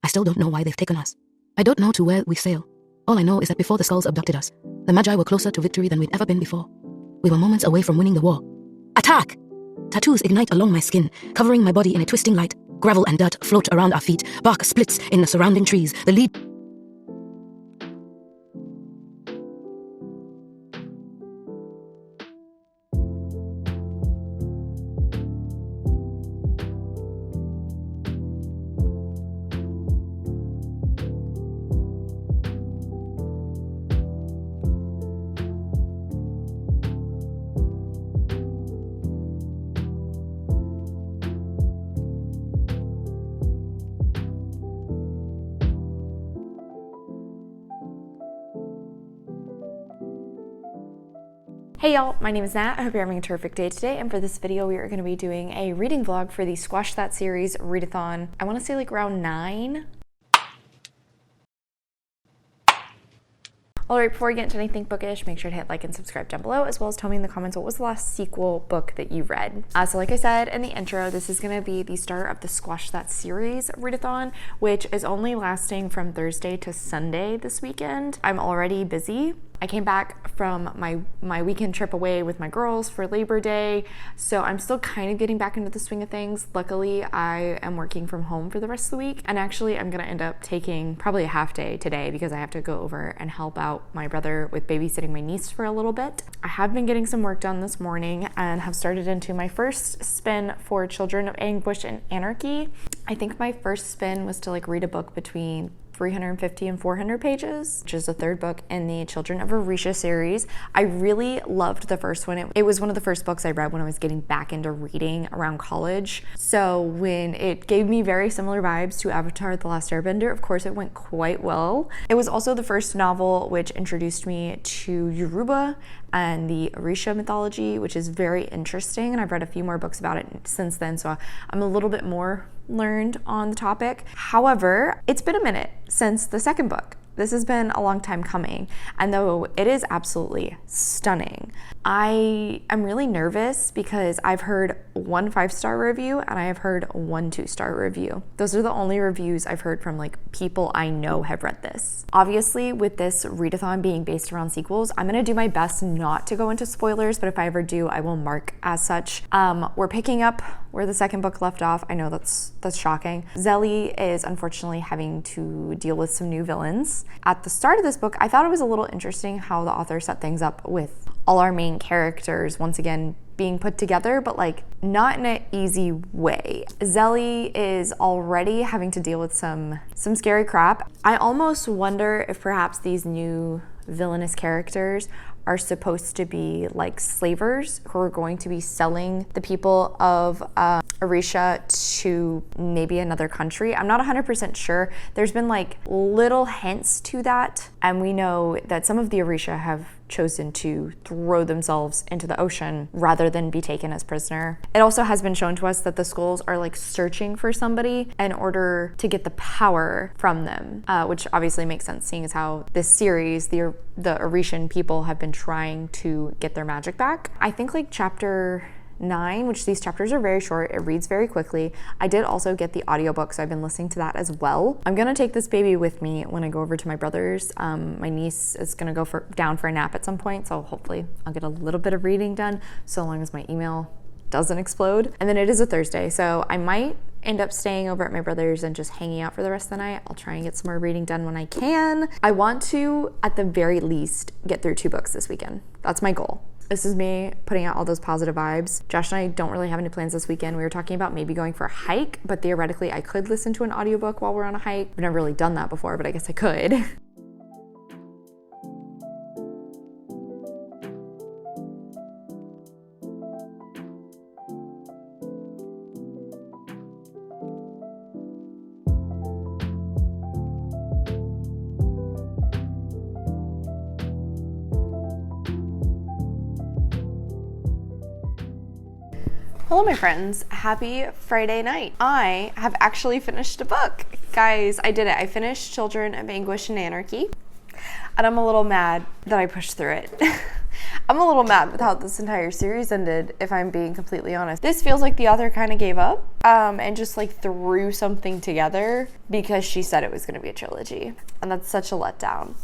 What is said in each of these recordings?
I still don't know why they've taken us. I don't know to where we sail. All I know is that before the skulls abducted us, the Magi were closer to victory than we'd ever been before. We were moments away from winning the war. Attack! Tattoos ignite along my skin, covering my body in a twisting light. Gravel and dirt float around our feet. Bark splits in the surrounding trees. The lead... Hey y'all, my name is Nat. I hope you're having a terrific day today, and for this video we are going to be doing a reading vlog for the Squash That series readathon. I want to say like around 9. Alright, before we get into anything bookish, make sure to hit like and subscribe down below, as well as tell me in the comments what was the last sequel book that you read. So like I said in the intro, this is going to be the start of the Squash That series readathon, which is only lasting from Thursday to Sunday this weekend. I'm already busy. I came back from my weekend trip away with my girls for Labor Day, so I'm still kind of getting back into the swing of things. Luckily, I am working from home for the rest of the week, and actually I'm gonna end up taking probably a half day today because I have to go over and help out my brother with babysitting my niece for a little bit. I have been getting some work done this morning and have started into my first spin for Children of Anguish and Anarchy. I think my first spin was to like read a book between 350 and 400 pages, which is the third book in the Children of 𝗖cie series. I really loved the first one. It was one of the first books I read when I was getting back into reading around college. So when it gave me very similar vibes to Avatar: The Last Airbender, of course it went quite well. It was also the first novel which introduced me to Yoruba and the 𝗖cie mythology, which is very interesting, and I've read a few more books about it since then, so I'm a little bit more learned on the topic. However, it's been a minute since the second book. This has been a long time coming, and though it is absolutely stunning, I am really nervous because I've heard 1 5-star review and I have heard 1 2-star review. Those are the only reviews I've heard from like people I know have read this. Obviously, with this readathon being based around sequels, I'm gonna do my best not to go into spoilers, but if I ever do, I will mark as such. We're picking up where the second book left off. I know that's shocking. 𝗖cie is unfortunately having to deal with some new villains. At the start of this book, I thought it was a little interesting how the author set things up with all our main characters once again being put together, but like not in an easy way. 𝗖cie is already having to deal with some scary crap. I almost wonder if perhaps these new villainous characters are supposed to be like slavers who are going to be selling the people of 𝗖cie to maybe another country. I'm not 100% sure. There's been like little hints to that, and we know that some of the 𝗖cie have chosen to throw themselves into the ocean rather than be taken as prisoner. It also has been shown to us that the skulls are like searching for somebody in order to get the power from them, which obviously makes sense seeing as how this series, the 𝗖cian people have been trying to get their magic back. I think like chapter 9, which these chapters are very short, it reads very quickly. I did also get the audiobook, so I've been listening to that as well. I'm gonna take this baby with me when I go over to my brother's. My niece is gonna go down for a nap at some point, so hopefully I'll get a little bit of reading done, so long as my email doesn't explode. And then it is a Thursday, so I might end up staying over at my brother's and just hanging out for the rest of the night. I'll try and get some more reading done when I can. I want to, at the very least, get through 2 books this weekend. That's my goal. This is me putting out all those positive vibes. Josh and I don't really have any plans this weekend. We were talking about maybe going for a hike, but theoretically I could listen to an audiobook while we're on a hike. I've never really done that before, but I guess I could. Hello my friends, happy Friday night. I have actually finished a book. Guys, I did it. I finished Children of Anguish and Anarchy, and I'm a little mad that I pushed through it. I'm a little mad with how this entire series ended, if I'm being completely honest. This feels like the author kind of gave up and just like threw something together because she said it was going to be a trilogy. And that's such a letdown.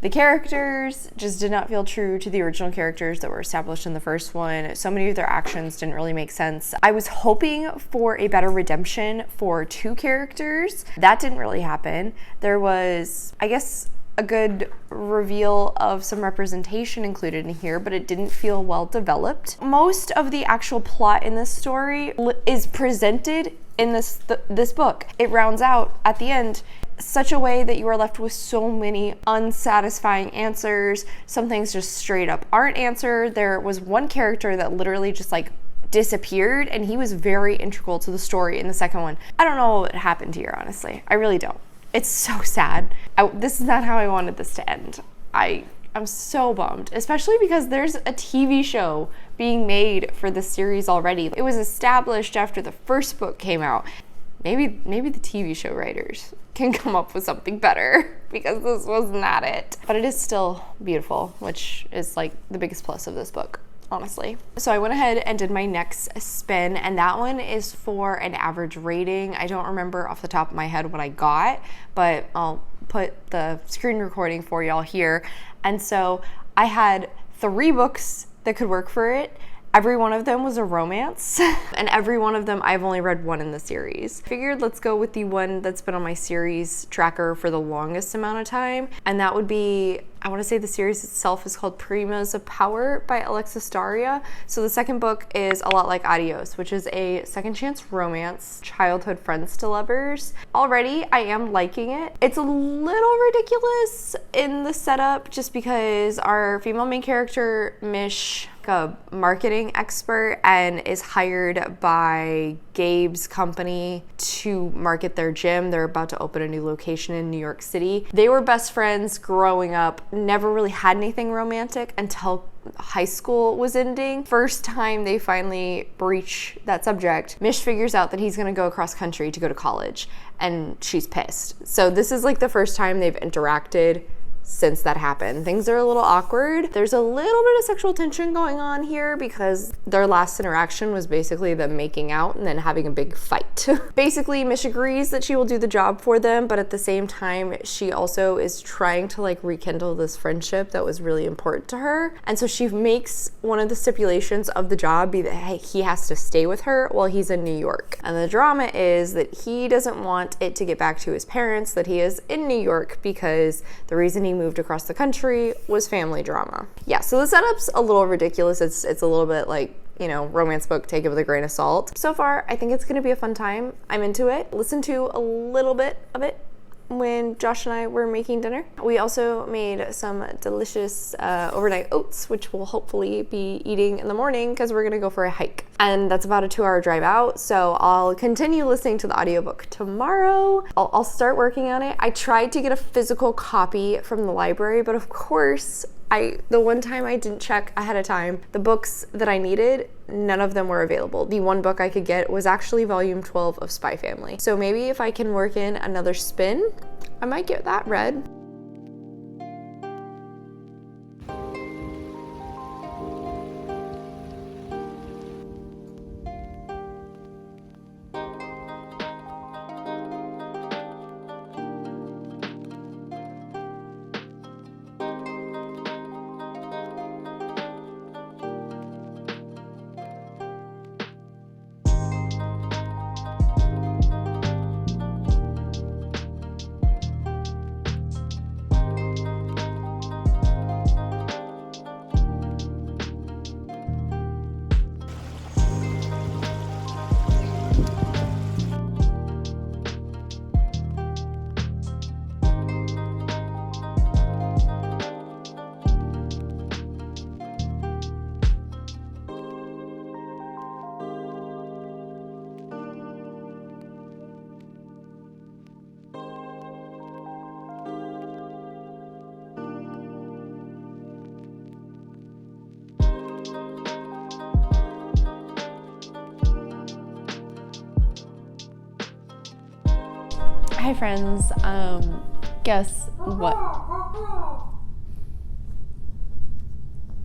The characters just did not feel true to the original characters that were established in the first one. So many of their actions didn't really make sense. I was hoping for a better redemption for 2 characters. That didn't really happen. There was, I guess, a good reveal of some representation included in here, but it didn't feel well developed. Most of the actual plot in this story is presented in this book. It rounds out at the end such a way that you are left with so many unsatisfying answers. Some things just straight up aren't answered. There was one character that literally just like disappeared, and he was very integral to the story in the second one. I don't know what happened here, honestly. I really don't. It's so sad. This is not how I wanted this to end. I'm so bummed, especially because there's a TV show being made for this series already. It was established after the first book came out. Maybe the TV show writers can come up with something better, because this was not it. But it is still beautiful, which is like the biggest plus of this book, honestly. So I went ahead and did my next spin, and that one is for an average rating. I don't remember off the top of my head what I got, but I'll put the screen recording for y'all here. And so I had 3 books that could work for it. Every one of them was a romance, and every one of them I've only read 1 in the series. Figured let's go with the one that's been on my series tracker for the longest amount of time, and that would be, I want to say the series itself is called Primas of Power by Alexis Daria. So the second book is a lot like Adios, which is a second chance romance, childhood friends to lovers. Already, I am liking it. It's a little ridiculous in the setup just because our female main character, Mish, a marketing expert, and is hired by Gabe's company to market their gym. They're about to open a new location in New York City. They were best friends growing up, never really had anything romantic until high school was ending. First time they finally breach that subject, Mish figures out that he's gonna go across country to go to college, and she's pissed. So this is like the first time they've interacted since that happened. Things are a little awkward. There's a little bit of sexual tension going on here because their last interaction was basically them making out and then having a big fight. Basically, Mish agrees that she will do the job for them, but at the same time, she also is trying to like rekindle this friendship that was really important to her. And so she makes one of the stipulations of the job be that hey, he has to stay with her while he's in New York. And the drama is that he doesn't want it to get back to his parents that he is in New York because the reason he moved across the country was family drama. Yeah, so the setup's a little ridiculous. It's a little bit like, you know, romance book, take it with a grain of salt. So far, I think it's gonna be a fun time. I'm into it. Listened to a little bit of it when Josh and I were making dinner. We also made some delicious overnight oats, which we'll hopefully be eating in the morning because we're gonna go for a hike. And that's about a 2-hour drive out, so I'll continue listening to the audiobook tomorrow. I'll start working on it. I tried to get a physical copy from the library, but of course, the one time I didn't check ahead of time, the books that I needed, none of them were available. The one book I could get was actually volume 12 of Spy Family. So maybe if I can work in another spin, I might get that read. Hi friends, guess what?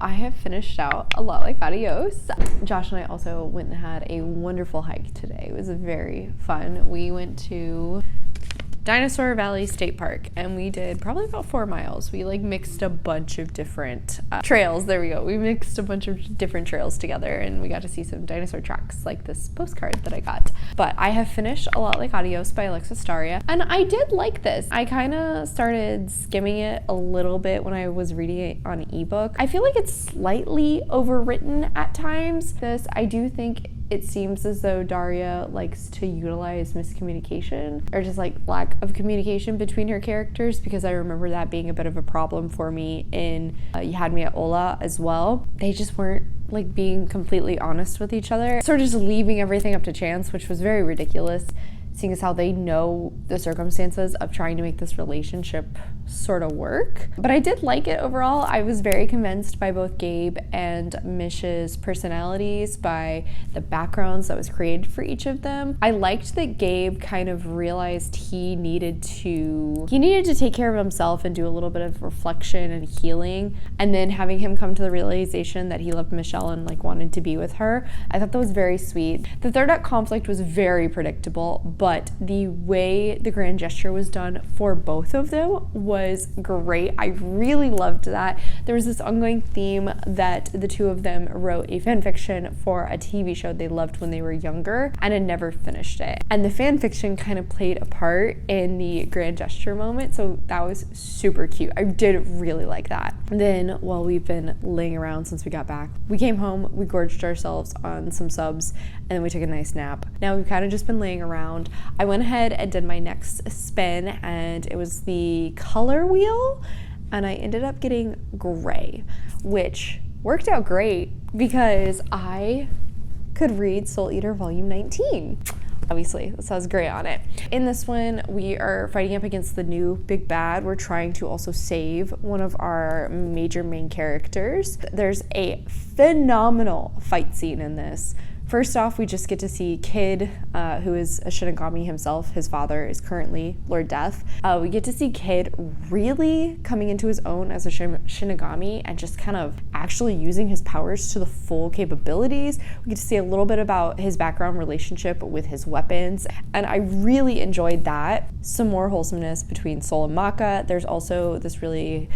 I have finished out 𝗖cie 𝗁𝗁𝗁𝗁. Josh and I also went and had a wonderful hike today. It was very fun. We went to Dinosaur Valley State Park and we did probably about 4 miles. We like mixed a bunch of different trails. There we go. We mixed a bunch of different trails together and we got to see some dinosaur tracks like this postcard that I got. But I have finished 𝗖cie 𝗁𝗁𝗁𝗁 by 𝗖cie and I did like this. I kind of started skimming it a little bit when I was reading it on ebook. I feel like it's slightly overwritten at times. I do think it seems as though Daria likes to utilize miscommunication or just like lack of communication between her characters, because I remember that being a bit of a problem for me in You Had Me at Ola as well. They just weren't like being completely honest with each other, sort of just leaving everything up to chance, which was very ridiculous, seeing as how they know the circumstances of trying to make this relationship sort of work. But I did like it overall. I was very convinced by both Gabe and Mish's personalities, by the backgrounds that was created for each of them. I liked that Gabe kind of realized he needed to take care of himself and do a little bit of reflection and healing, and then having him come to the realization that he loved Michelle and like wanted to be with her. I thought that was very sweet. The third act conflict was very predictable, but the way the grand gesture was done for both of them was great. I really loved that. There was this ongoing theme that the two of them wrote a fan fiction for a TV show they loved when they were younger and had never finished it. And the fan fiction kind of played a part in the grand gesture moment, so that was super cute. I did really like that. And then while we've been laying around since we got back, we came home, we gorged ourselves on some subs, and then we took a nice nap. Now we've kind of just been laying around. I went ahead and did my next spin, and it was the color wheel, and I ended up getting gray, which worked out great because I could read Soul Eater Volume 19. Obviously, this has gray on it. In this one, we are fighting up against the new big bad. We're trying to also save one of our major main characters. There's a phenomenal fight scene in this. First off, we just get to see Kid, who is a Shinigami himself. His father is currently Lord Death. We get to see Kid really coming into his own as a Shinigami and just kind of actually using his powers to the full capabilities. We get to see a little bit about his background relationship with his weapons, and I really enjoyed that. Some more wholesomeness between Soul and Maka. There's also this really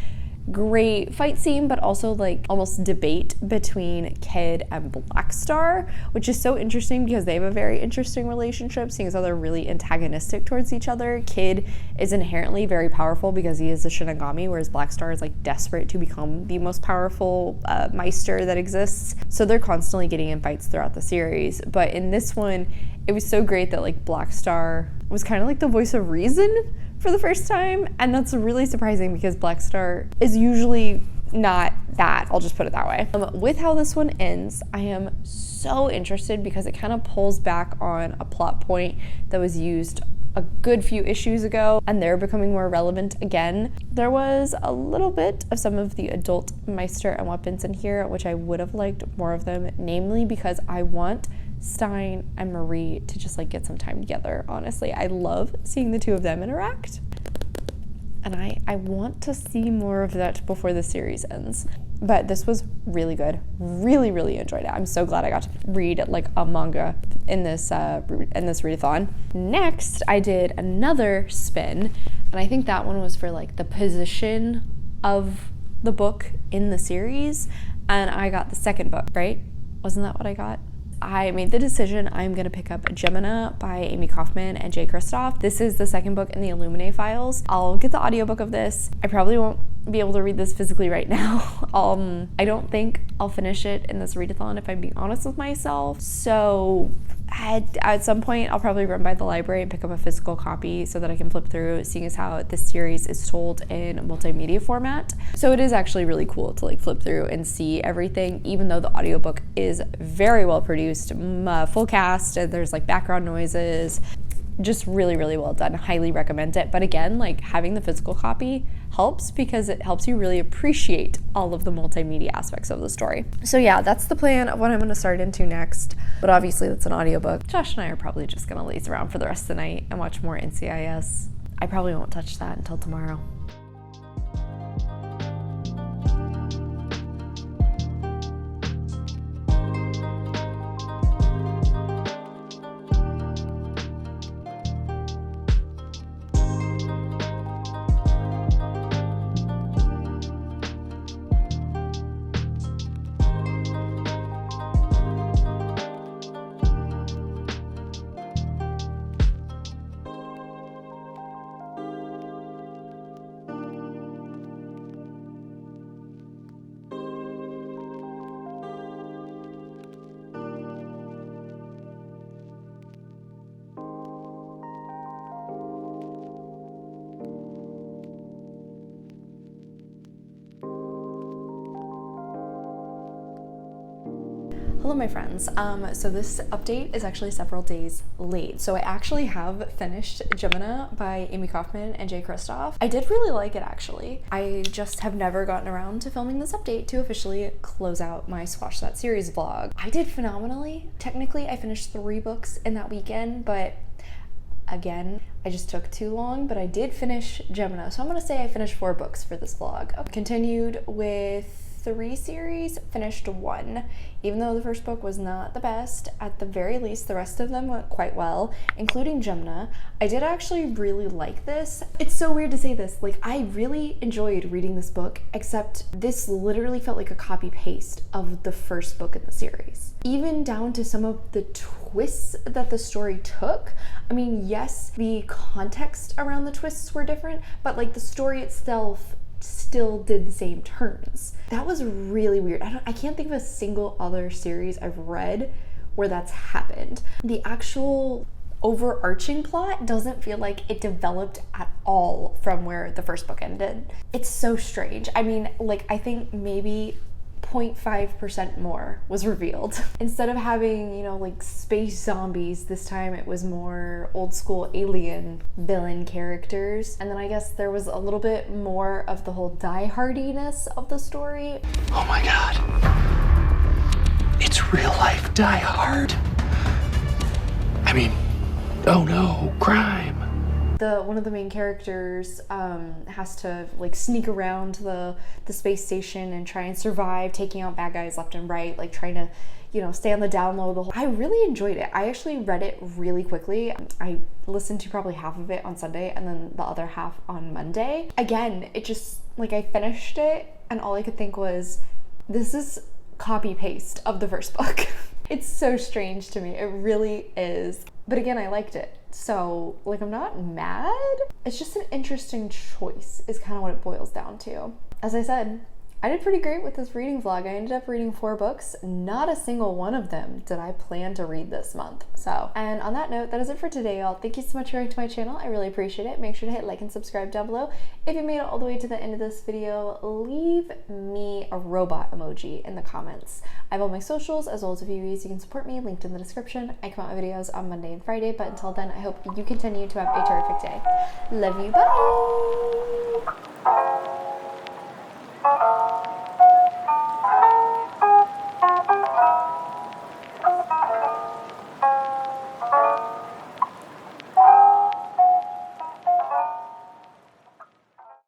great fight scene, but also like almost debate between Kid and Blackstar, which is so interesting because they have a very interesting relationship, seeing as how they're really antagonistic towards each other. Kid is inherently very powerful because he is a Shinigami, whereas Blackstar is like desperate to become the most powerful Meister that exists. So they're constantly getting in fights throughout the series. But in this one, it was so great that like Blackstar was kind of like the voice of reason for the first time, and that's really surprising because Blackstar is usually not that. I'll just put it that way. With how this one ends, I am so interested because it kind of pulls back on a plot point that was used a good few issues ago, and they're becoming more relevant again. There was a little bit of some of the adult Meister and weapons in here, which I would have liked more of them, namely because I want Stein and Marie to just like get some time together. Honestly, I love seeing the two of them interact, and I want to see more of that before the series ends. But this was really good. Really enjoyed it. I'm so glad I got to read like a manga in this readathon. Next, I did another spin, and I think that one was for like the position of the book in the series, and I got the second book, right? Wasn't that what I got? I made the decision I'm going to pick up Gemina by Amy Kaufman and Jay Kristoff. This is the second book in the Illuminae files. I'll get the audiobook of this. I probably won't be able to read this physically right now. I don't think I'll finish it in this readathon if I'm being honest with myself. So at some point I'll probably run by the library and pick up a physical copy so that I can flip through, seeing as how this series is told in multimedia format. So it is actually really cool to like flip through and see everything, even though the audiobook is very well produced, full cast, and there's like background noises. Just really well done. Highly recommend it. But again, like having the physical copy helps because it helps you really appreciate all of the multimedia aspects of the story. So yeah, that's the plan of what I'm going to start into next. But obviously that's an audiobook. Josh and I are probably just going to laze around for the rest of the night and watch more 𝗖cie. I probably won't touch that until tomorrow. Hello my friends, so this update is actually several days late. So I actually have finished 𝗖𝗰𝗰 by Amy Kaufman and Jay Kristoff. I did really like it actually. I just have never gotten around to filming this update to officially close out my Squash That Series vlog. I did phenomenally. Technically I finished 3 books in that weekend, but again, I just took too long, but I did finish 𝗖𝗰𝗰. So I'm gonna say I finished 4 books for this vlog. Continued with 3 series, finished 1. Even though the first book was not the best, at the very least the rest of them went quite well, including 𝗖𝗰𝗰. I did actually really like this. It's so weird to say this, like I really enjoyed reading this book, except this literally felt like a copy paste of the first book in the series. Even down to some of the twists that the story took. I mean, yes, the context around the twists were different, but like the story itself still did the same turns. That was really weird. I can't think of a single other series I've read where that's happened. The actual overarching plot doesn't feel like it developed at all from where the first book ended. It's so strange. I mean, like I think maybe 0.5% more was revealed. Instead of having, you know, like space zombies, this time it was more old school alien villain characters. And then I guess there was a little bit more of the whole die-hardiness of the story. Oh my god. It's real life Die Hard. I mean, oh no, crime. One of the main characters has to like sneak around the space station and try and survive, taking out bad guys left and right, like trying to, you know, stay on the down low the whole. I really enjoyed it. I actually read it really quickly. I listened to probably half of it on Sunday and then the other half on Monday. Again, it just, like I finished it and all I could think was, this is copy paste of the first book. It's so strange to me. It really is. But again, I liked it. So, like, I'm not mad. It's just an interesting choice is kind of what it boils down to. As I said, I did pretty great with this reading vlog. I ended up reading 4 books. Not a single one of them did I plan to read this month. So, and on that note, that is it for today, y'all. Thank you so much for coming to my channel. I really appreciate it. Make sure to hit like and subscribe down below. If you made it all the way to the end of this video, leave me a robot emoji in the comments. I have all my socials as well as a few ways you can support me linked in the description. I come out with videos on Monday and Friday, but until then, I hope you continue to have a terrific day. Love you, bye!